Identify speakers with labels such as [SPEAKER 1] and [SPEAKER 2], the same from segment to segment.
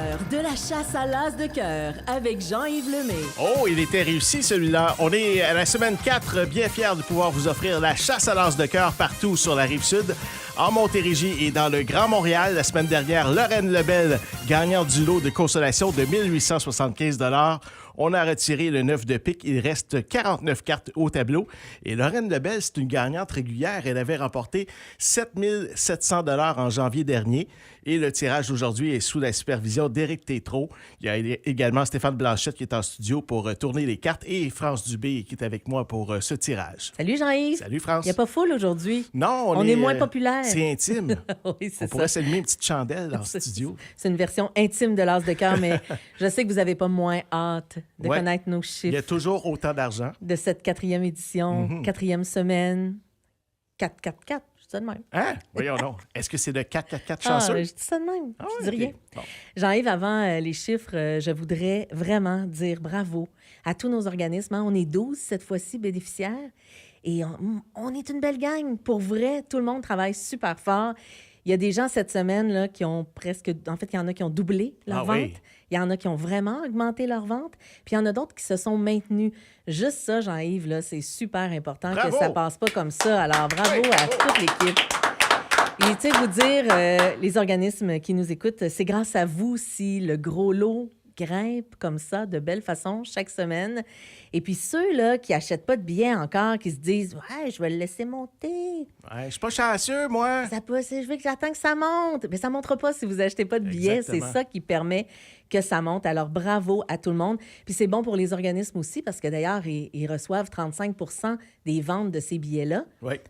[SPEAKER 1] l'heure de la chasse à l'as de cœur avec Jean-Yves Lemay.
[SPEAKER 2] Oh, il était réussi celui-là. On est à la semaine 4, bien fiers de pouvoir vous offrir la chasse à l'as de cœur partout sur la Rive-Sud. En Montérégie et dans le Grand Montréal, la semaine dernière, Lorraine Lebel, gagnante du lot de consolation de 1875 $. On a retiré le 9 de pique. Il reste 49 cartes au tableau. Et Lorraine Lebel, c'est une gagnante régulière. Elle avait remporté 7700 $ en janvier dernier. Et le tirage d'aujourd'hui est sous la supervision d'Éric Tétrault. Il y a également Stéphane Blanchette qui est en studio pour tourner les cartes et France Dubé qui est avec moi pour ce tirage.
[SPEAKER 3] Salut Jean-Yves.
[SPEAKER 2] Salut France.
[SPEAKER 3] Il n'y a pas foule aujourd'hui.
[SPEAKER 2] Non,
[SPEAKER 3] on est moins populaire.
[SPEAKER 2] C'est intime.
[SPEAKER 3] Oui, c'est
[SPEAKER 2] on pourrait s'allumer une petite chandelle en studio.
[SPEAKER 3] C'est une version intime de l'as de cœur, mais je sais que vous n'avez pas moins hâte de connaître nos chiffres.
[SPEAKER 2] Il y a toujours autant d'argent.
[SPEAKER 3] De cette 4e édition, 4e semaine. 4-4-4, je dis ça de même.
[SPEAKER 2] Hein? Voyons donc. Est-ce que c'est le 4-4-4 chanceux?
[SPEAKER 3] Je dis ça de même. Je dis
[SPEAKER 2] okay.
[SPEAKER 3] rien.
[SPEAKER 2] Bon.
[SPEAKER 3] Jean-Yves, avant les chiffres, je voudrais vraiment dire bravo à tous nos organismes. On est 12 cette fois-ci bénéficiaires et on est une belle gang. Pour vrai, tout le monde travaille super fort. Il y a des gens cette semaine là, qui ont presque... En fait, il y en a qui ont doublé leur vente.
[SPEAKER 2] Oui.
[SPEAKER 3] Il y en a qui ont vraiment augmenté leur vente. Puis il y en a d'autres qui se sont maintenus. Juste ça, Jean-Yves, là, c'est super important que ça passe pas comme ça. Alors, bravo à toute l'équipe. Et tu sais, vous dire, les organismes qui nous écoutent, c'est grâce à vous si le gros lot grimpe comme ça, de belle façon, chaque semaine. Et puis ceux-là qui n'achètent pas de billets encore, qui se disent « Ouais, je vais le laisser monter.
[SPEAKER 2] Ouais, je suis pas chanceux, moi.
[SPEAKER 3] Je veux que j'attends que ça monte. » Mais ça ne montera pas si vous n'achetez pas de billets.
[SPEAKER 2] Exactement.
[SPEAKER 3] C'est ça qui permet que ça monte. Alors, bravo à tout le monde. Puis c'est bon pour les organismes aussi, parce que d'ailleurs, ils reçoivent 35 % des ventes de ces billets-là,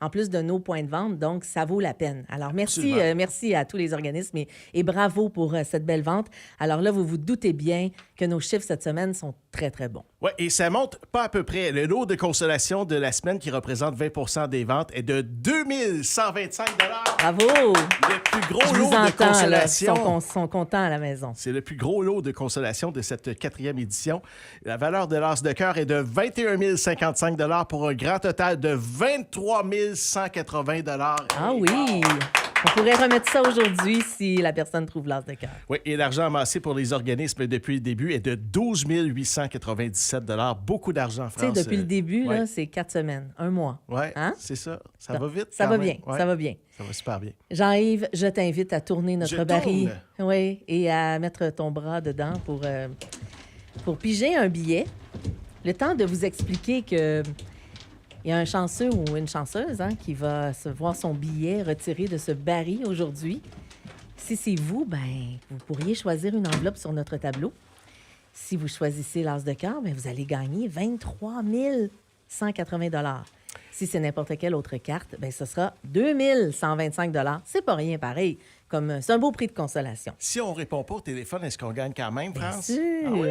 [SPEAKER 3] en plus de nos points de vente. Donc, ça vaut la peine. Alors, merci à tous les organismes et bravo pour cette belle vente. Alors là, vous vous doutez bien que nos chiffres cette semaine sont très, très bons.
[SPEAKER 2] Oui, et ça monte pas à peu près. Le lot de consolation de la semaine, qui représente 20 % des ventes, est de 2125 $.
[SPEAKER 3] Bravo!
[SPEAKER 2] Le plus gros lot de consolation.
[SPEAKER 3] Ils sont contents à la maison.
[SPEAKER 2] C'est le plus gros lot de consolation de cette 4e édition. La valeur de l'as de cœur est de 21 055 $ pour un grand total de 23 180 $.
[SPEAKER 3] Ah oui! On pourrait remettre ça aujourd'hui si la personne trouve l'as de cœur.
[SPEAKER 2] Oui, et l'argent amassé pour les organismes depuis le début est de 12 897 $. Beaucoup d'argent, France.
[SPEAKER 3] Tu sais, depuis le début, là, c'est 4 semaines, 1 mois.
[SPEAKER 2] Oui,
[SPEAKER 3] hein?
[SPEAKER 2] C'est ça. Ça va vite.
[SPEAKER 3] Ça va
[SPEAKER 2] même.
[SPEAKER 3] bien, ça va bien.
[SPEAKER 2] Ça va super bien.
[SPEAKER 3] Jean-Yves, je t'invite à tourner notre baril. Oui, et à mettre ton bras dedans pour piger un billet. Le temps de vous expliquer que... Il y a un chanceux ou une chanceuse qui va se voir son billet retiré de ce baril aujourd'hui. Si c'est vous, vous pourriez choisir une enveloppe sur notre tableau. Si vous choisissez l'as de cœur, vous allez gagner 23 180 $. Si c'est n'importe quelle autre carte, ce sera 2 125 $. C'est pas rien pareil. C'est un beau prix de consolation.
[SPEAKER 2] Si on ne répond pas au téléphone, est-ce qu'on gagne quand même, France?
[SPEAKER 3] Bien sûr.
[SPEAKER 2] Ah oui.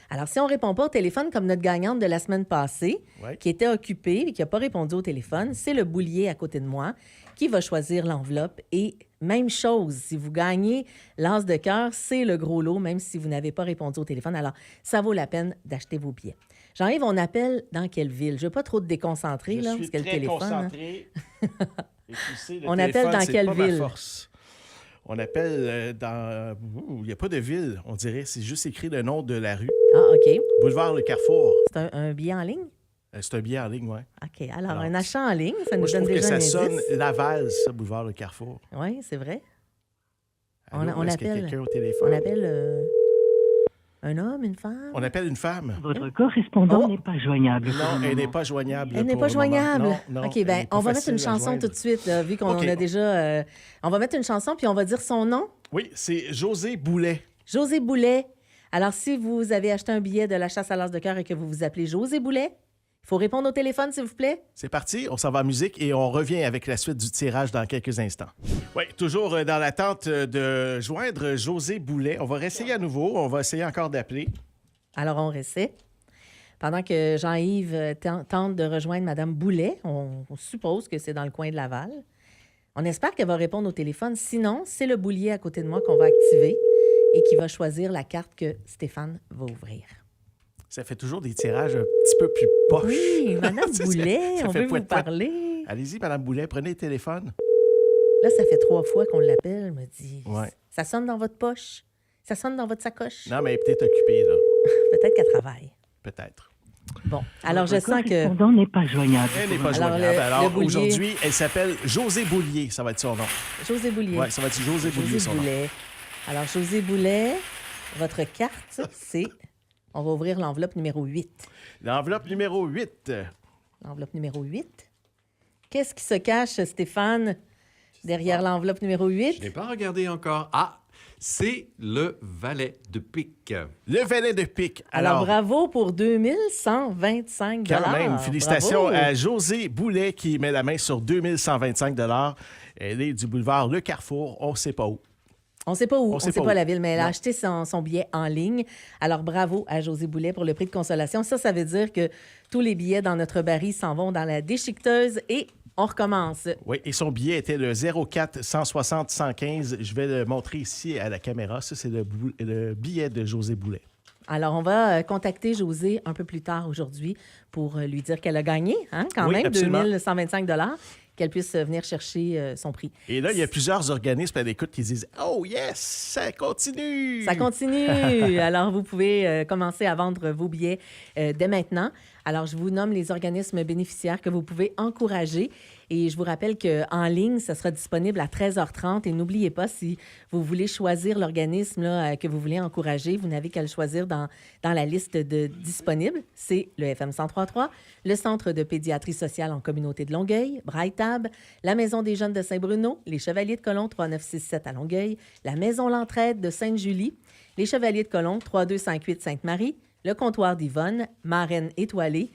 [SPEAKER 3] Alors, si on ne répond pas au téléphone, comme notre gagnante de la semaine passée, qui était occupée et qui n'a pas répondu au téléphone, c'est le boulier à côté de moi qui va choisir l'enveloppe. Et même chose, si vous gagnez l'as de cœur, c'est le gros lot, même si vous n'avez pas répondu au téléphone. Alors, ça vaut la peine d'acheter vos billets. Jean-Yves, on appelle dans quelle ville? Je ne veux pas trop te déconcentrer,
[SPEAKER 2] parce
[SPEAKER 3] que le téléphone...
[SPEAKER 2] concentré. Et tu sais,
[SPEAKER 3] on appelle dans quelle ville?
[SPEAKER 2] Force. On appelle dans... Il n'y a pas de ville, on dirait. C'est juste écrit le nom de la rue.
[SPEAKER 3] Ah, OK.
[SPEAKER 2] Boulevard Le Carrefour.
[SPEAKER 3] C'est un billet en ligne?
[SPEAKER 2] C'est un billet en ligne, oui.
[SPEAKER 3] OK. Alors, un achat en ligne, ça nous donne
[SPEAKER 2] déjà
[SPEAKER 3] un
[SPEAKER 2] indice.
[SPEAKER 3] indice.
[SPEAKER 2] Ça sonne Laval, ça, Boulevard Le Carrefour.
[SPEAKER 3] Oui, c'est vrai.
[SPEAKER 2] Allô,
[SPEAKER 3] on
[SPEAKER 2] est-ce qu'il y a
[SPEAKER 3] appelle...
[SPEAKER 2] quelqu'un au téléphone?
[SPEAKER 3] On appelle... un homme, une femme?
[SPEAKER 2] On appelle une femme.
[SPEAKER 4] Votre correspondant n'est pas joignable.
[SPEAKER 2] Non, elle n'est pas joignable.
[SPEAKER 3] Elle n'est pas joignable?
[SPEAKER 2] Non,
[SPEAKER 3] OK, on va mettre une chanson tout de suite, vu qu'on en a déjà... on va mettre une chanson, puis on va dire son nom.
[SPEAKER 2] Oui, c'est José Boulet.
[SPEAKER 3] José Boulet. Alors, si vous avez acheté un billet de la chasse à l'as de cœur et que vous vous appelez José Boulet, il faut répondre au téléphone, s'il vous plaît.
[SPEAKER 2] C'est parti, on s'en va en musique et on revient avec la suite du tirage dans quelques instants. Oui, toujours dans l'attente de joindre José Boulet. On va réessayer à nouveau, on va essayer encore d'appeler.
[SPEAKER 3] Alors, on réessaie. Pendant que Jean-Yves tente de rejoindre Mme Boulet, on suppose que c'est dans le coin de Laval. On espère qu'elle va répondre au téléphone. Sinon, c'est le boulier à côté de moi qu'on va activer et qui va choisir la carte que Stéphane va ouvrir.
[SPEAKER 2] Ça fait toujours des tirages un petit peu plus poches.
[SPEAKER 3] Oui, Mme Boulet, on veut vous parler.
[SPEAKER 2] Allez-y, Mme Boulet, prenez le téléphone.
[SPEAKER 3] Là, ça fait 3 fois qu'on l'appelle, me dit.
[SPEAKER 2] Ouais.
[SPEAKER 3] Ça sonne dans votre poche. Ça sonne dans votre sacoche?
[SPEAKER 2] Non, mais elle est peut-être occupée, là.
[SPEAKER 3] Peut-être qu'elle travaille.
[SPEAKER 2] Peut-être.
[SPEAKER 3] Bon, alors je sens que...
[SPEAKER 4] Le correspondant n'est pas joignable.
[SPEAKER 2] Elle n'est pas
[SPEAKER 3] Alors,
[SPEAKER 2] joignable.
[SPEAKER 3] le
[SPEAKER 2] Alors,
[SPEAKER 3] Boulier.
[SPEAKER 2] aujourd'hui, elle s'appelle José Boulier. Ça va être son nom.
[SPEAKER 3] José Boulier.
[SPEAKER 2] Oui, ça va être José Boulier, son nom.
[SPEAKER 3] Boulet. Alors, José Boulet, votre carte, c'est... On va ouvrir l'enveloppe numéro 8.
[SPEAKER 2] L'enveloppe numéro 8.
[SPEAKER 3] L'enveloppe numéro 8. Qu'est-ce qui se cache, Stéphane, derrière l'enveloppe numéro 8?
[SPEAKER 5] Je n'ai pas regardé encore. Ah, c'est le valet de pique.
[SPEAKER 2] Le valet de pique.
[SPEAKER 3] Alors, bravo pour 2125
[SPEAKER 2] Quand même, félicitations
[SPEAKER 3] Bravo.
[SPEAKER 2] à José Boulet qui met la main sur 2125 $. Elle est du boulevard Le Carrefour, on ne sait pas où.
[SPEAKER 3] On ne sait pas où,
[SPEAKER 2] On
[SPEAKER 3] on
[SPEAKER 2] sait
[SPEAKER 3] ne sait
[SPEAKER 2] pas
[SPEAKER 3] pas
[SPEAKER 2] où.
[SPEAKER 3] la ville, mais elle a
[SPEAKER 2] Non.
[SPEAKER 3] acheté son billet en ligne. Alors, bravo à José Boulet pour le prix de consolation. Ça veut dire que tous les billets dans notre baril s'en vont dans la déchiqueteuse et on recommence.
[SPEAKER 2] Oui, et son billet était le 04 160 115. Je vais le montrer ici à la caméra. Ça, c'est le billet de José Boulet.
[SPEAKER 3] Alors, on va contacter José un peu plus tard aujourd'hui pour lui dire qu'elle a gagné, hein, quand
[SPEAKER 2] Oui,
[SPEAKER 3] même,
[SPEAKER 2] absolument.
[SPEAKER 3] 2125 $, qu'elle puisse venir chercher son prix.
[SPEAKER 2] Et là, il y a plusieurs organismes à l'écoute qui disent « Oh yes, ça continue! »
[SPEAKER 3] Ça continue. Alors, vous pouvez commencer à vendre vos billets dès maintenant. Alors, je vous nomme les organismes bénéficiaires que vous pouvez encourager. Et je vous rappelle qu'en ligne, ça sera disponible à 13h30. Et n'oubliez pas, si vous voulez choisir l'organisme là, que vous voulez encourager, vous n'avez qu'à le choisir dans la liste de disponibles. C'est le FM 103.3, le Centre de pédiatrie sociale en communauté de Longueuil, Braille-Tab, la Maison des jeunes de Saint-Bruno, les Chevaliers de Colomb 3967 à Longueuil, la Maison L'Entraide de Sainte-Julie, les Chevaliers de Colomb 3258 Sainte-Marie, le Comptoir d'Yvonne, Marraine étoilée,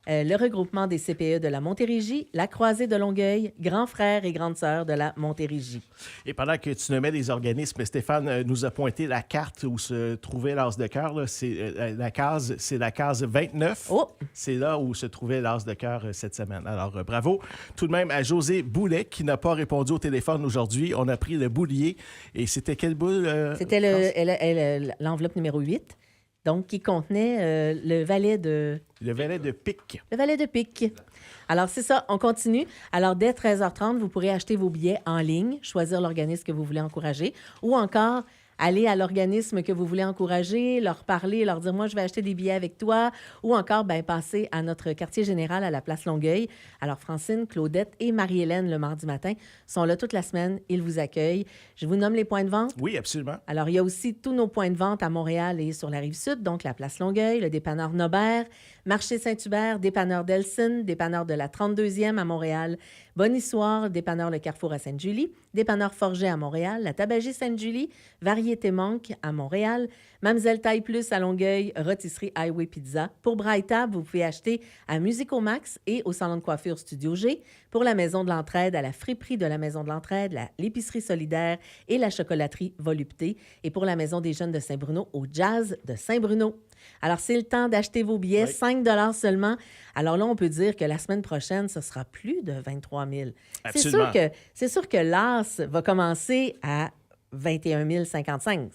[SPEAKER 3] le regroupement des CPE de la Montérégie, la Croisée de Longueuil, Grand Frère et Grande Sœur de la Montérégie.
[SPEAKER 2] Et pendant que tu nommais les organismes, Stéphane nous a pointé la carte où se trouvait l'As de cœur. Là. C'est la case 29.
[SPEAKER 3] Oh!
[SPEAKER 2] C'est là où se trouvait l'As de cœur cette semaine. Alors, bravo tout de même à José Boulet qui n'a pas répondu au téléphone aujourd'hui. On a pris le boulier. Et c'était quelle boule?
[SPEAKER 3] C'était l'enveloppe numéro 8, donc qui contenait le valet de...
[SPEAKER 2] Le valet de pique.
[SPEAKER 3] Le valet de pique. Alors, c'est ça, on continue. Alors, dès 13h30, vous pourrez acheter vos billets en ligne, choisir l'organisme que vous voulez encourager, ou encore aller à l'organisme que vous voulez encourager, leur parler, leur dire « Moi, je vais acheter des billets avec toi », ou encore passer à notre quartier général à la place Longueuil. Alors, Francine, Claudette et Marie-Hélène, le mardi matin, sont là toute la semaine. Ils vous accueillent. Je vous nomme les points de vente.
[SPEAKER 2] Oui, absolument.
[SPEAKER 3] Alors, il y a aussi tous nos points de vente à Montréal et sur la Rive-Sud, donc la place Longueuil, le dépanneur Nobert, Marché Saint-Hubert, dépanneur Delson, dépanneur de la 32e à Montréal, Bonne-Histoire, dépanneur Le Carrefour à Sainte-Julie, dépanneur Forget à Montréal, la Tabagie Sainte-Julie, Variété Monk à Montréal, Mamzelle Taille Plus à Longueuil, Rôtisserie Highway Pizza. Pour Braille-Tab, vous pouvez acheter à Musico Max et au salon de coiffure Studio G. Pour la Maison de l'Entraide, à la friperie de la Maison de l'Entraide, l'épicerie solidaire et la chocolaterie Volupté. Et pour la Maison des jeunes de Saint-Bruno, au Jazz de Saint-Bruno. Alors, c'est le temps d'acheter vos billets,
[SPEAKER 2] Oui.
[SPEAKER 3] 5 $ seulement. Alors là, on peut dire que la semaine prochaine, ce sera plus de 23 000.
[SPEAKER 2] Absolument.
[SPEAKER 3] C'est sûr que l'AS va commencer à 21 055.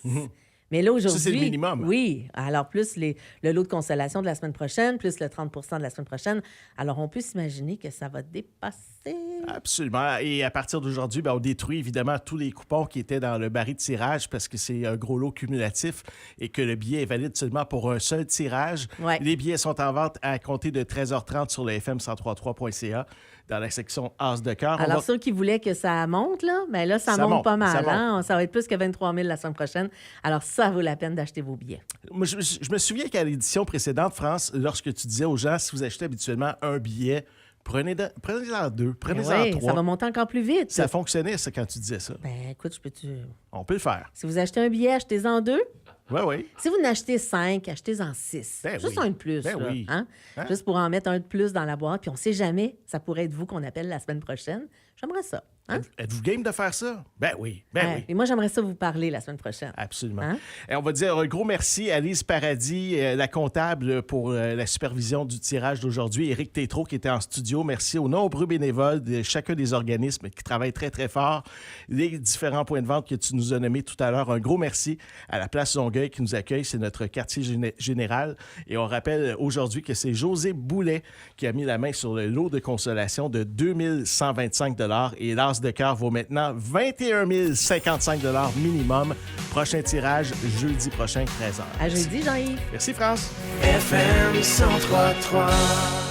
[SPEAKER 3] Mais là, aujourd'hui...
[SPEAKER 2] Ça, c'est le minimum.
[SPEAKER 3] Oui. Alors, plus le lot de consolation de la semaine prochaine, plus le 30 % de la semaine prochaine. Alors, on peut s'imaginer que ça va dépasser...
[SPEAKER 2] Absolument. Et à partir d'aujourd'hui, on détruit évidemment tous les coupons qui étaient dans le baril de tirage parce que c'est un gros lot cumulatif et que le billet est valide seulement pour un seul tirage.
[SPEAKER 3] Ouais.
[SPEAKER 2] Les billets sont en vente à compter de 13h30 sur le fm1033.ca dans la section As de cœur. On
[SPEAKER 3] Alors,
[SPEAKER 2] va-
[SPEAKER 3] ceux qui voulaient que ça monte, là, bien là, ça
[SPEAKER 2] Ça
[SPEAKER 3] monte
[SPEAKER 2] monte,
[SPEAKER 3] pas mal.
[SPEAKER 2] ça
[SPEAKER 3] Hein? Ça va être plus que 23 000 la semaine prochaine. Alors, ça vaut la peine d'acheter vos billets.
[SPEAKER 2] Moi, je me souviens qu'à l'édition précédente, France, lorsque tu disais aux gens, si vous achetez habituellement un billet, prenez-en deux, prenez-en
[SPEAKER 3] Oui,
[SPEAKER 2] trois.
[SPEAKER 3] ça va monter encore plus vite.
[SPEAKER 2] Ça fonctionnait, ça, quand tu disais ça.
[SPEAKER 3] Ben, écoute,
[SPEAKER 2] On peut le faire.
[SPEAKER 3] Si vous achetez un billet, achetez-en 2.
[SPEAKER 2] Oui, oui.
[SPEAKER 3] Si vous en achetez 5, achetez-en 6.
[SPEAKER 2] Ben
[SPEAKER 3] Juste
[SPEAKER 2] oui.
[SPEAKER 3] un de plus.
[SPEAKER 2] Ben
[SPEAKER 3] là,
[SPEAKER 2] oui.
[SPEAKER 3] hein?
[SPEAKER 2] Hein?
[SPEAKER 3] Juste pour en mettre un de plus dans la boîte. Puis on ne sait jamais, ça pourrait être vous qu'on appelle la semaine prochaine. J'aimerais ça. Hein?
[SPEAKER 2] Êtes-vous game de faire ça? Ben oui,
[SPEAKER 3] Ouais.
[SPEAKER 2] oui.
[SPEAKER 3] Et moi, j'aimerais ça vous parler la semaine prochaine.
[SPEAKER 2] Absolument.
[SPEAKER 3] Hein?
[SPEAKER 2] Et on va dire un gros merci à Lise Paradis, la comptable, pour la supervision du tirage d'aujourd'hui. Éric Tétrault qui était en studio. Merci aux nombreux bénévoles de chacun des organismes qui travaillent très, très fort. Les différents points de vente que tu nous as nommés tout à l'heure. Un gros merci à la place Longueuil qui nous accueille. C'est notre quartier général. Et on rappelle aujourd'hui que c'est José Boulet qui a mis la main sur le lot de consolation de 2125 $ et l'As de cœur vaut maintenant 21 055 $ minimum. Prochain tirage jeudi prochain, 13h.
[SPEAKER 3] À jeudi, Jean-Yves.
[SPEAKER 2] Merci, France.
[SPEAKER 6] FM 103.3